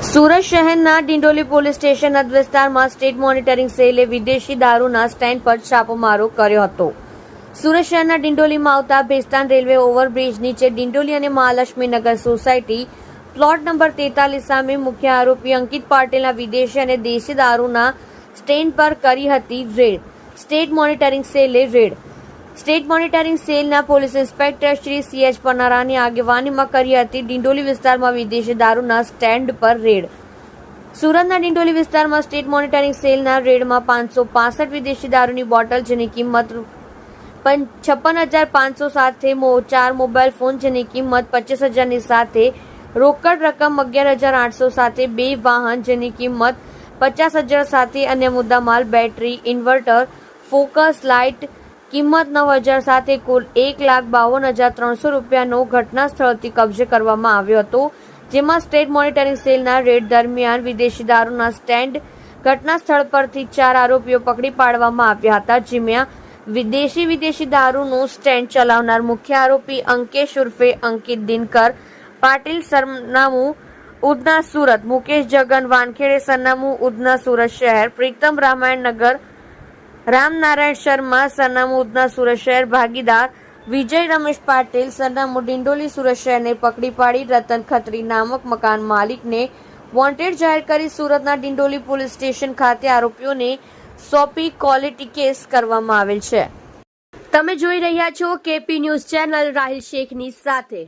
સુરત શહેરના Dindoli police station હદ વિસ્તારમાં સ્ટેટ મોનિટરિંગ સેલે વિદેશી દારૂના સ્ટેન્ડ પર છાપોમારો કર્યો હતો. સુરત શહેરના ડિંડોલીમાં આવતા ભેસ્તાન રેલવે ઓવરબ્રિજ નીચે ડિંડોલી અને મહાલક્ષ્મીનગર સોસાયટી પ્લોટ નંબર 43 સામે મુખ્ય આરોપી અંકિત પાટીલના વિદેશી અને દેશી દારૂના સ્ટેન્ડ પર કરી હતી રેડ. સ્ટેટ મોનિટરિંગ સેલે રેડ. સ્ટેટ મોનિટરિંગ સેલના પોલીસ ઇન્સ્પેક્ટર શ્રી CH પનારાની આગેવાનીમાં કરી હતી ડિંડોલી વિસ્તારમાં વિદેશી દારૂના સ્ટેન્ડ પર રેડ. સુરતના ડિંડોલી વિસ્તારમાં સ્ટેટ મોનિટરિંગ સેલના રેડમાં 565 વિદેશી દારૂની બોટલ જેની કિંમત 56,500 સાથે 4 મોબાઈલ ફોન જેની કિંમત 25,000ની સાથે રોકડ રકમ 11,800 સાથે 2 વાહન જેની કિંમત 50,000 સાથે અન્ય મુદ્દામાલ બેટરી, ઇન્વર્ટર, ફોકસ લાઇટ કિંમત 9,000 સાથે કુલ 1,52,300 રૂપિયાનો ઘટના સ્થળથી કબજે કરવામાં આવ્યો હતો. જેમાં સ્ટેટ મોનિટરિંગ સેલના રેડ દરમિયાન વિદેશી દારૂના સ્ટેન્ડ ઘટના સ્થળ પરથી 4 આરોપીઓ પકડી પાડવામાં આવ્યા હતા. જેમાં વિદેશી દારૂનું સ્ટેન્ડ ચલાવનાર મુખ્ય આરોપી અંકેશ ઉર્ફે અંકિત દિનકર પાટીલ સરનામું ઉધના સુરત, મુકેશ જગન વાનખેડે સરનામું ઉધના સુરત શહેર, પ્રીતમ રામાયણ નગર, રામનારાયણ શર્મા સરનામું ઉધના સુરત શહેર ભાગીદાર વિજય રમેશ પાટીલ સરનામું ડિંડોલી સુરત શહેરને પકડી પાડી રતન ખત્રી નામક મકાન માલિકને વોન્ટેડ જાહેર કરી સુરતના ડિંડોલી પોલીસ સ્ટેશન ખાતે આરોપીઓને સોંપી ક્વોલિટી કેસ કરવામાં આવેલ છે. તમે જોઈ રહ્યા છો KP ન્યૂઝ ચેનલ રાહિલ શેખની સાથે.